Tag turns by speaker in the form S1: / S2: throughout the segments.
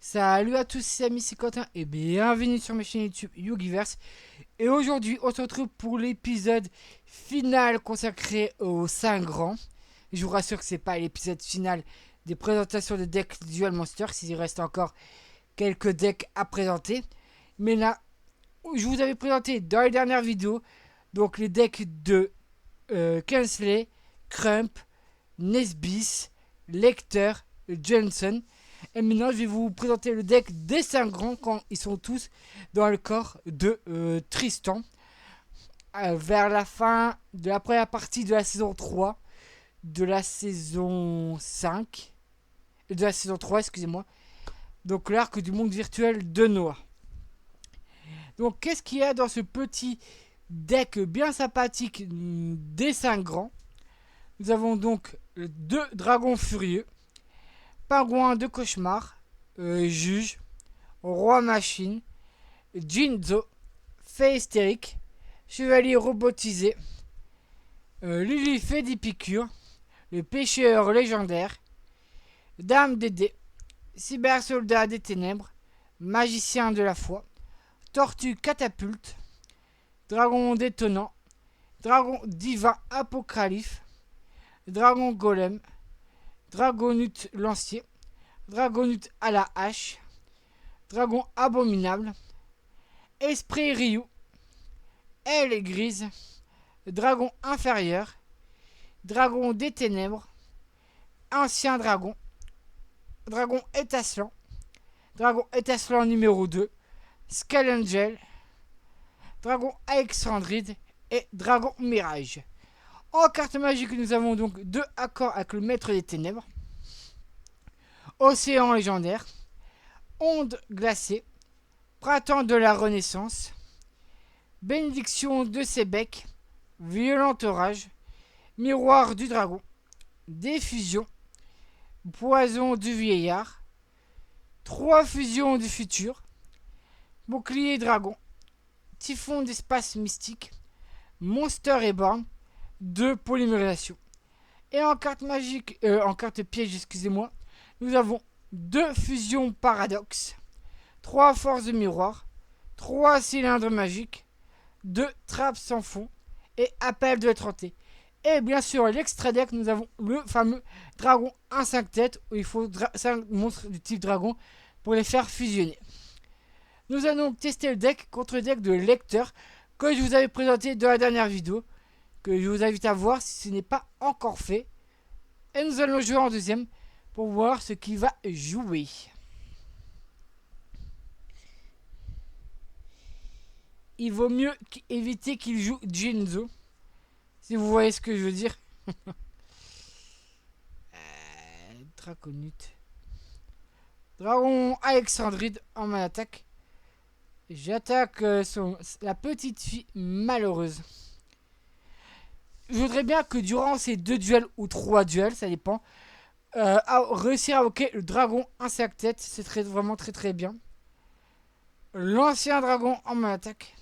S1: Salut à tous, c'est amis, c'est Quentin et bienvenue sur ma chaîne YouTube Yugiverse. Et aujourd'hui, on se retrouve pour l'épisode final consacré aux 5 grands. Je vous rassure que c'est pas l'épisode final des présentations de decks Duel Monster, s'il reste encore quelques decks à présenter. Mais là, je vous avais présenté dans les dernières vidéos donc les decks de Kensley, Crump, Nesbis, Lecter, Johnson. Et maintenant, je vais vous présenter le deck des 5 grands quand ils sont tous dans le corps de Tristan. Vers la fin de la première partie de la saison 3, de la saison 5, de la saison 3, excusez-moi. Donc l'arc du monde virtuel de Noah. Donc qu'est-ce qu'il y a dans ce petit deck bien sympathique des 5 grands? Nous avons donc 2 dragons furieux, pingouin de cauchemar, juge, roi machine, Jinzo, fée hystérique, chevalier robotisé, Lilifée d'Épicure, le pêcheur légendaire, dame des dés, cyber soldat des ténèbres, magicien de la foi, tortue catapulte, dragon détonnant, dragon divin apocalyphe, dragon golem, dragonute lancier, dragonute à la hache, dragon abominable, esprit Ryu, aile grise, dragon inférieur, dragon des ténèbres, ancien dragon, dragon étincelant numéro 2, Scalangel, dragon Alexandride et dragon mirage. En carte magique, nous avons donc 2 accords avec le maître des ténèbres, océan légendaire, onde glacée, printemps de la renaissance, bénédiction de ses becs, violent orage, miroir du dragon, diffusion, poison du vieillard, 3 fusions du futur, bouclier dragon, typhon d'espace mystique, monster reborn, 2 polymérisation. Et en carte magique, en carte piège, excusez-moi, nous avons 2 fusions paradoxe, 3 forces de miroir, 3 cylindres magiques, 2 trappes sans fond et appel de l'étranté. Et bien sûr, l'extra deck, nous avons le fameux dragon à 5 têtes où il faut 5 monstres du type dragon pour les faire fusionner. Nous allons tester le deck contre le deck de Lecter que je vous avais présenté dans la dernière vidéo, que je vous invite à voir si ce n'est pas encore fait. Et nous allons jouer en deuxième pour voir ce qui va jouer. Il vaut mieux éviter qu'il joue Jinzo, si vous voyez ce que je veux dire. Draconute. Dragon Alexandride en mon attaque. J'attaque la petite fille malheureuse. Je voudrais bien que durant ces 2 duels ou 3 duels, ça dépend, réussir à invoquer le dragon à 5 têtes. C'est vraiment très bien. L'ancien dragon en mon attaque.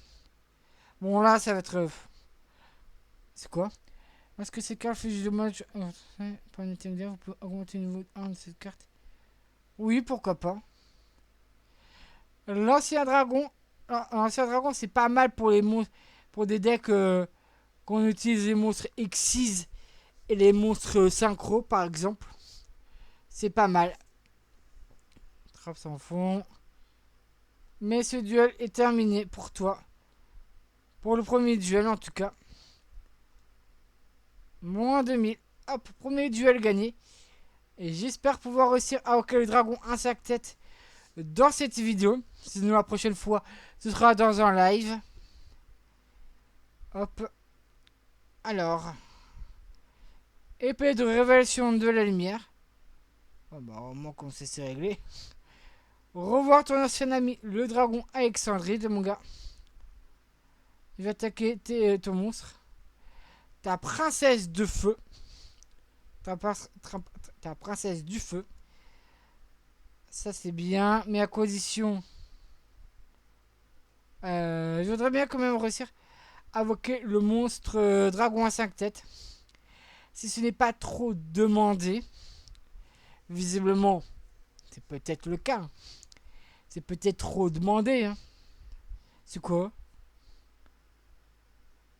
S1: Bon là ça va être... C'est quoi? Est-ce que ces cartes fait du dommage par une intermédiaire, vous pouvez augmenter le niveau 1 de cette carte? Oui, pourquoi pas. L'ancien dragon c'est pas mal pour les monstres, pour des decks qu'on utilise les monstres Xyz et les monstres synchro par exemple. C'est pas mal. Trappe sans fond. Mais ce duel est terminé pour toi. Pour le premier duel en tout cas. Moins 2000. Hop, premier duel gagné. Et j'espère pouvoir réussir à invoquer le dragon à 5 têtes dans cette vidéo. Sinon la prochaine fois, ce sera dans un live. Hop. Alors. Épée de révélation de la lumière. Oh bah au moins qu'on sait c'est réglé. Revoir ton ancien ami, le dragon Alexandride, mon gars. Je vais attaquer ton monstre. Ta princesse de feu. Ta princesse du feu. Ça c'est bien, mais à condition... je voudrais bien quand même réussir à invoquer le monstre dragon à 5 têtes. Si ce n'est pas trop demandé. Visiblement, c'est peut-être le cas. C'est peut-être trop demandé, hein. C'est quoi?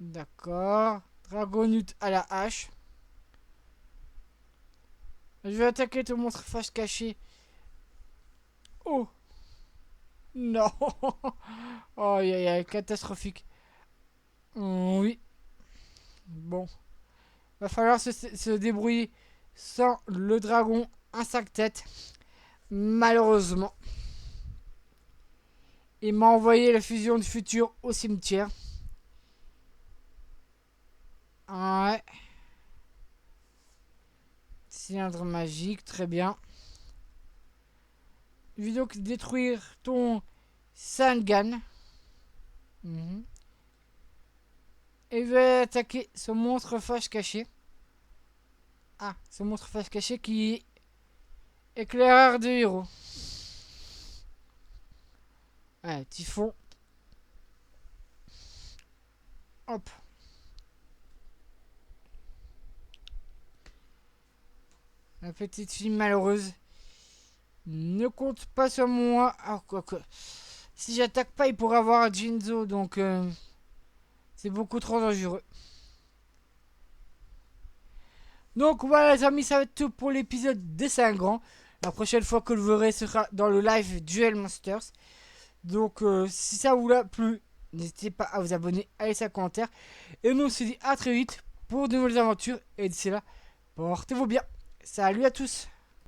S1: D'accord. Dragonute à la hache. Je vais attaquer ton monstre face caché. Oh! Non! Oh, aïe aïe aïe, catastrophique. Oui. Bon. Va falloir se débrouiller sans le dragon à 5 têtes. Malheureusement. Il m'a envoyé la fusion du futur au cimetière. Ouais. Cylindre magique, très bien. Je vais donc détruire ton Sangan. Et je vais attaquer ce monstre face caché. Ah, ce monstre face caché qui est éclaireur de héros. Ouais, typhon. Hop. La petite fille malheureuse ne compte pas sur moi. Ah, quoi que. Si j'attaque pas, il pourrait avoir un Jinzo. Donc, c'est beaucoup trop dangereux. Donc voilà les amis, ça va être tout pour l'épisode des 5 grands. La prochaine fois que vous verrez sera dans le live Duel Monsters. Donc si ça vous a plu, n'hésitez pas à vous abonner, à laisser un commentaire. Et nous on se dit à très vite pour de nouvelles aventures. Et d'ici là, portez-vous bien. Salut à tous.